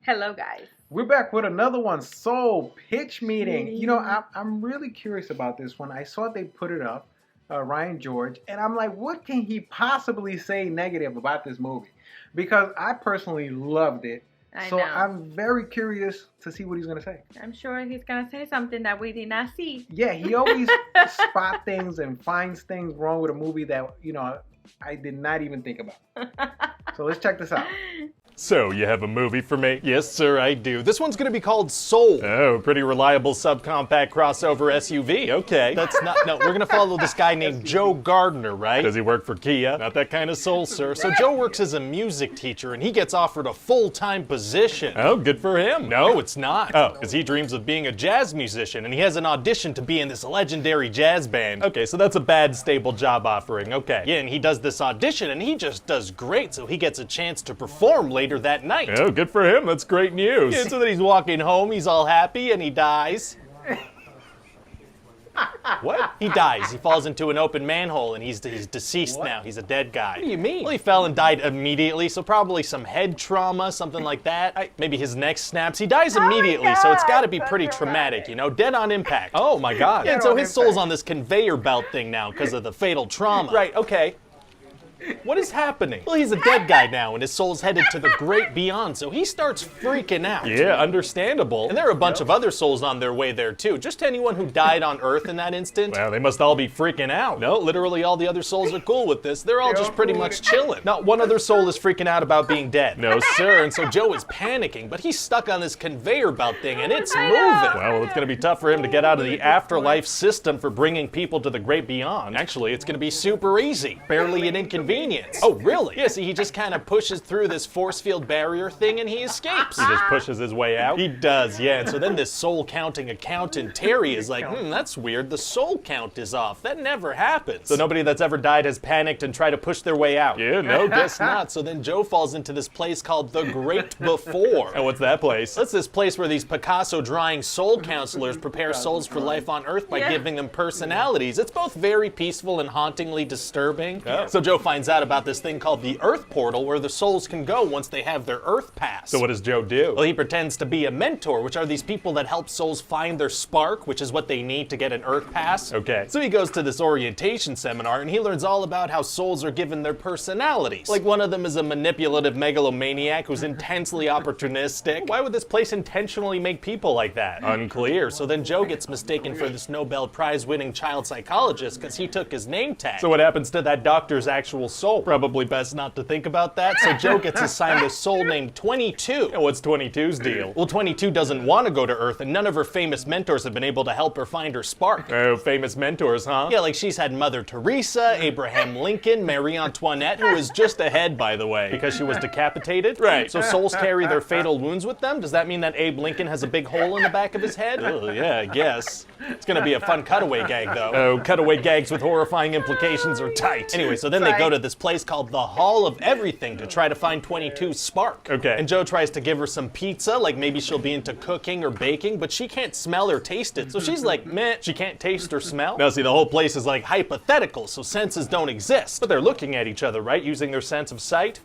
Hello, guys. We're back with another one, Soul Pitch Meeting. You know, I'm really curious about this one. I saw they put it up, Ryan George, and I'm like, what can he possibly say negative about this movie? Because I personally loved it. I So know. I'm very curious to see what he's going to say. I'm sure he's going to say something that we did not see. Yeah, he always spot things and finds things wrong with a movie that, you know, I did not even think about. So let's check this out. So, you have a movie for me? Yes, sir, I do. This one's gonna be called Soul. Oh, pretty reliable subcompact crossover SUV. Okay. That's not, no, we're gonna follow this guy named Joe Gardner, right? Does he work for Kia? Not that kind of soul, sir. So Joe works as a music teacher and he gets offered a full-time position. Oh, good for him. No, it's not. Oh, because he dreams of being a jazz musician and he has an audition to be in this legendary jazz band. Okay, so that's a bad, stable job offering. Okay. Yeah, and he does this audition and he just does great, so he gets a chance to perform later that night. Oh, good for him. That's great news. Yeah, so then he's walking home, he's all happy, and he dies. What? He dies. He falls into an open manhole and he's deceased now. He's a dead guy. What do you mean? Well, he fell and died immediately, so probably some head trauma, something like that. Maybe his neck snaps. He dies immediately, so it's gotta be pretty traumatic, you know? Dead on impact. Oh my god. Yeah, and so his soul's on this conveyor belt thing now because of the fatal trauma. Right, okay. What is happening? Well, he's a dead guy now, and his soul's headed to the great beyond, so he starts freaking out. Yeah, understandable. And there are a bunch of other souls on their way there, too. Just anyone who died on Earth in that instant. Well, they must all be freaking out. No, literally all the other souls are cool with this. They're all just pretty much chilling. Not one other soul is freaking out about being dead. No, sir, and so Joe is panicking, but he's stuck on this conveyor belt thing, and it's moving. Well, it's gonna be tough for him to get out of the afterlife system for bringing people to the great beyond. Actually, it's gonna be super easy. Barely an inconvenience. Oh, really? Yeah, see, he just kind of pushes through this force field barrier thing and he escapes. He just pushes his way out? He does, yeah. And so then this soul counting accountant, Terry, is like, that's weird. The soul count is off. That never happens. So nobody that's ever died has panicked and tried to push their way out? Yeah, no, guess not. So then Joe falls into this place called The Great Before. And what's that place? That's this place where these Picasso drawing soul counselors prepare souls for life on Earth by giving them personalities. It's both very peaceful and hauntingly disturbing. So Joe finds out about this thing called the Earth Portal where the souls can go once they have their Earth Pass. So what does Joe do? Well, he pretends to be a mentor, which are these people that help souls find their spark, which is what they need to get an Earth Pass. Okay. So he goes to this orientation seminar and he learns all about how souls are given their personalities. Like one of them is a manipulative megalomaniac who's intensely opportunistic. Why would this place intentionally make people like that? Unclear. So then Joe gets mistaken for this Nobel Prize winning child psychologist because he took his name tag. So what happens to that doctor's actual soul? Probably best not to think about that, so Joe gets assigned a soul named 22. And what's 22's deal? Well, 22 doesn't want to go to Earth, and none of her famous mentors have been able to help her find her spark. Oh, famous mentors, huh? Yeah, like she's had Mother Teresa, Abraham Lincoln, Marie Antoinette, who is just ahead, by the way, because she was decapitated. Right. So souls carry their fatal wounds with them? Does that mean that Abe Lincoln has a big hole in the back of his head? Oh, yeah, I guess. It's gonna be a fun cutaway gag, though. Oh, cutaway gags with horrifying implications are tight. Anyway, so then they go to this place called the Hall of Everything to try to find 22's spark. Okay. And Joe tries to give her some pizza, like maybe she'll be into cooking or baking, but she can't smell or taste it. So she's like, meh, she can't taste or smell. Now see, the whole place is like hypothetical, so senses don't exist. But they're looking at each other, right? Using their sense of sight.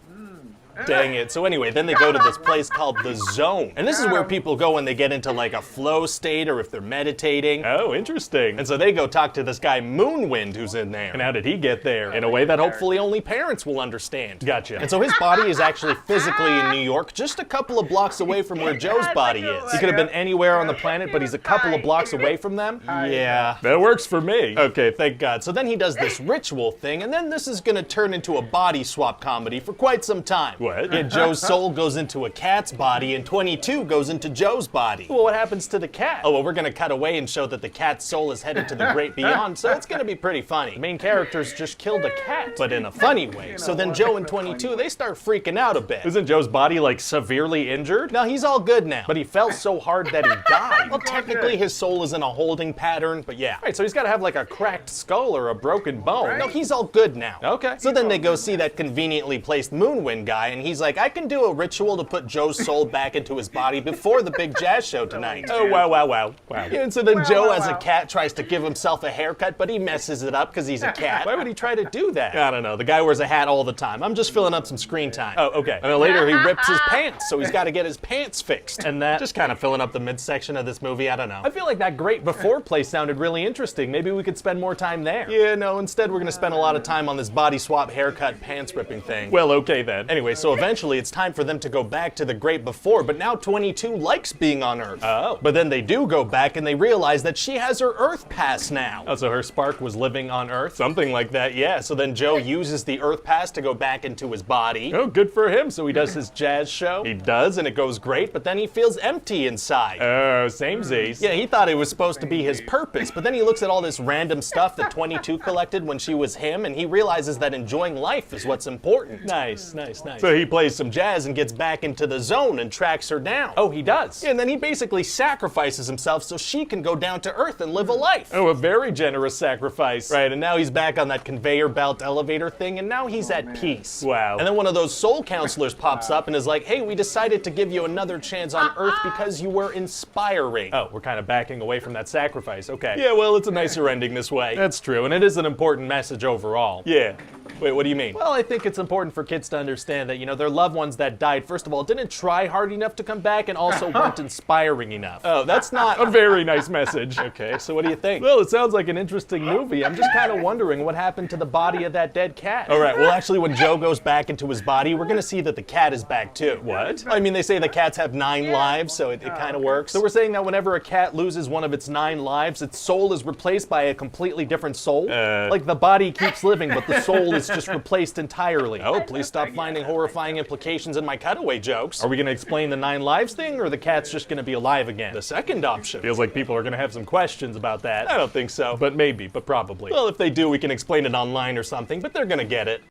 Dang it. So anyway, then they go to this place called the Zone. And this is where people go when they get into like a flow state or if they're meditating. Oh, interesting. And so they go talk to this guy Moonwind who's in there. And how did he get there? In a way that hopefully only parents will understand. Gotcha. And so his body is actually physically in New York, just a couple of blocks away from where Joe's body is. He could have been anywhere on the planet, but he's a couple of blocks away from them. Yeah, that works for me. Okay, thank God. So then he does this ritual thing, and then this is gonna turn into a body swap comedy for quite some time. What? Yeah, Joe's soul goes into a cat's body and 22 goes into Joe's body. Well, what happens to the cat? Oh, well, we're gonna cut away and show that the cat's soul is headed to the great beyond, so it's gonna be pretty funny. The main characters just killed a cat, but in a funny way. So then Joe and 22, they start freaking out a bit. Isn't Joe's body like severely injured? No, he's all good now, but he fell so hard that he died. Well, technically his soul is in a holding pattern, but yeah. Right, so he's gotta have like a cracked skull or a broken bone. No, he's all good now. Okay. So then they go see that conveniently placed Moonwind guy, and he's like, I can do a ritual to put Joe's soul back into his body before the big jazz show tonight. Oh, wow. And so then Joe, as a cat, tries to give himself a haircut, but he messes it up because he's a cat. Why would he try to do that? I don't know. The guy wears a hat all the time. I'm just filling up some screen time. Oh, okay. And then later he rips his pants, so he's got to get his pants fixed. And that just kind of filling up the midsection of this movie. I don't know. I feel like that great before place sounded really interesting. Maybe we could spend more time there. Yeah, no, instead we're going to spend a lot of time on this body swap, haircut, pants ripping thing. Well, okay then. Anyway, so eventually it's time for them to go back to the great before, but now 22 likes being on Earth. Oh. But then they do go back and they realize that she has her Earth pass now. Oh, so her spark was living on Earth? Something like that, yeah. So then Joe uses the Earth pass to go back into his body. Oh, good for him. So he does his jazz show. He does, and it goes great, but then he feels empty inside. Oh, samesies. Yeah, he thought it was supposed to be his purpose, but then he looks at all this random stuff that 22 collected when she was him, and he realizes that enjoying life is what's important. Nice. So he plays some jazz and gets back into the zone and tracks her down. Oh, he does. And then he basically sacrifices himself so she can go down to Earth and live a life. Oh, a very generous sacrifice. Right, and now he's back on that conveyor belt elevator thing, and now he's at peace. Wow. And then one of those soul counselors pops up and is like, hey, we decided to give you another chance on Earth because you were inspiring. Oh, we're kind of backing away from that sacrifice. Okay. Yeah, well, it's a nicer ending this way. That's true, and it is an important message overall. Yeah. Wait, what do you mean? Well, I think it's important for kids to understand that, their loved ones that died, first of all, didn't try hard enough to come back and also weren't inspiring enough. Oh, that's not a very nice message. Okay, so what do you think? Well, it sounds like an interesting movie. I'm just kind of wondering what happened to the body of that dead cat. All right, well, actually, when Joe goes back into his body, we're going to see that the cat is back too. What? I mean, they say the cats have 9 lives, so it kind of works. So we're saying that whenever a cat loses one of its 9 lives, its soul is replaced by a completely different soul? Like the body keeps living, but the soul is just replaced entirely. Oh, please stop finding horrifying implications in my cutaway jokes. Are we going to explain the 9 lives thing, or the cat's just going to be alive again? The second option. Feels like people are going to have some questions about that. I don't think so, but maybe, but probably. Well, if they do, we can explain it online or something, but they're going to get it.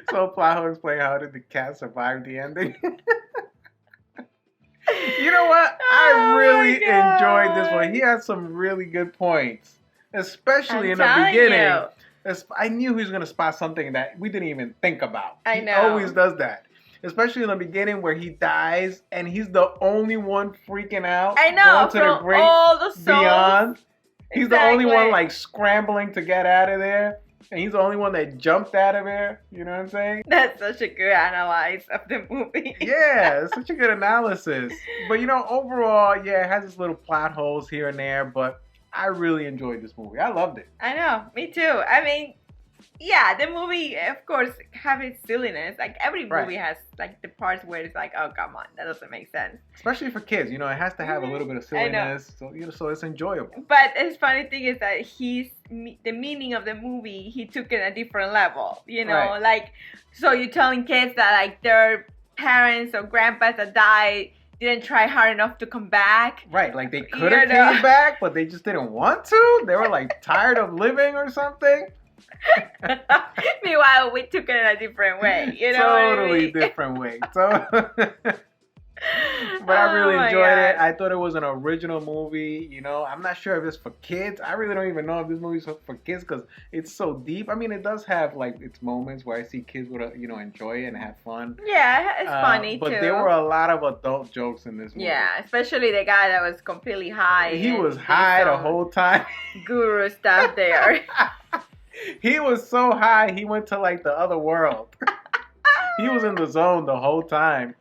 So Plaho explain how did the cat survive the ending? You know what? I really enjoyed this one. He had some really good points, especially in the beginning. I knew he was going to spot something that we didn't even think about. I know. He always does that. Especially in the beginning where he dies and he's the only one freaking out. I know. Going to the great all the souls. beyond. He's the only one like scrambling to get out of there. And he's the only one that jumped out of there. You know what I'm saying? That's such a good analysis of the movie. Yeah, it's such a good analysis. But overall, yeah, it has its little plot holes here and there, but I really enjoyed this movie. I loved it. I know, me too. I mean, yeah, the movie, of course, have its silliness. Like every movie has like the parts where it's like, oh, come on, that doesn't make sense. Especially for kids, it has to have a little bit of silliness, so it's enjoyable. But the funny thing is that the meaning of the movie, he took it a different level. Right. Like, so you're telling kids that like their parents or grandpas that died didn't try hard enough to come back. Right, like they could have came back, but they just didn't want to. They were like tired of living or something. Meanwhile, we took it in a different way. Totally different way. So, but I really enjoyed it. I thought it was an original movie. I'm not sure if it's for kids. I really don't even know if this movie's for kids because it's so deep. I mean, it does have like its moments where I see kids would enjoy it and have fun. Yeah, it's funny but too. But there were a lot of adult jokes in this movie. Yeah, especially the guy that was completely high. He was high the whole time. Guru stuff there. He was so high, he went to like the other world. He was in the zone the whole time.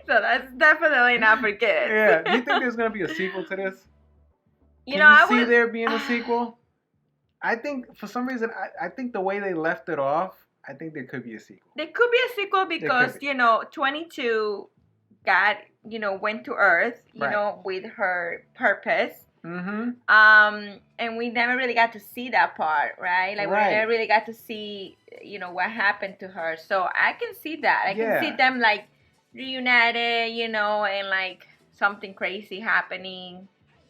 So that's definitely not for kids. Yeah. Do you think there's going to be a sequel to this? Can you see there being a sequel? I think for some reason, I think the way they left it off, I think there could be a sequel. There could be a sequel because, 22 went to Earth, with her purpose. Mm-hmm. And we never really got to see that part, right? Like we never really got to see, what happened to her. So I can see that. I can see them like reunited, and like something crazy happening.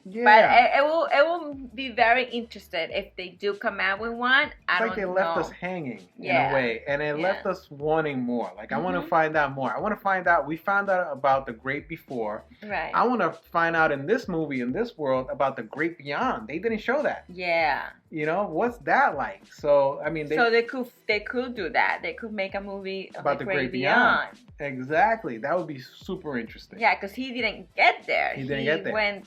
Yeah. But it will be very interested if they do come out with one. It's like they left us hanging in a way, and it left us wanting more. Like I want to find out more. I want to find out. We found out about the great before. Right. I want to find out in this movie, in this world, about the great beyond. They didn't show that. Yeah. You know, what's that like? So I mean, so they could do that. They could make a movie about the great beyond. Exactly. That would be super interesting. Yeah, because he didn't get there. He didn't get there. Went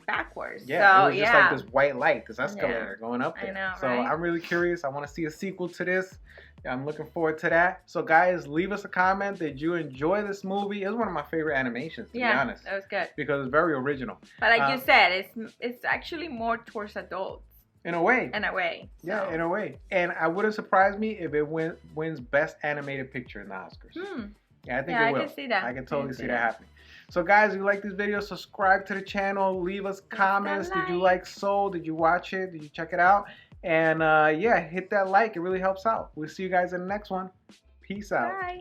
backwards. Yeah, so, it was just like this white light, this escalator going up there. I know, so right? I'm really curious. I want to see a sequel to this. I'm looking forward to that. So guys, leave us a comment. Did you enjoy this movie? It was one of my favorite animations, to be honest. That was good. Because it's very original. But like you said, it's actually more towards adults. In a way. In a way. So. Yeah, in a way. And I wouldn't surprise me if it wins Best Animated Picture in the Oscars. Yeah, I think it will. I can see that. I can totally see that happening. So guys, if you like this video, subscribe to the channel. Leave us comments. Did you like Soul? Did you watch it? Did you check it out? And yeah, hit that like. It really helps out. We'll see you guys in the next one. Peace out. Bye.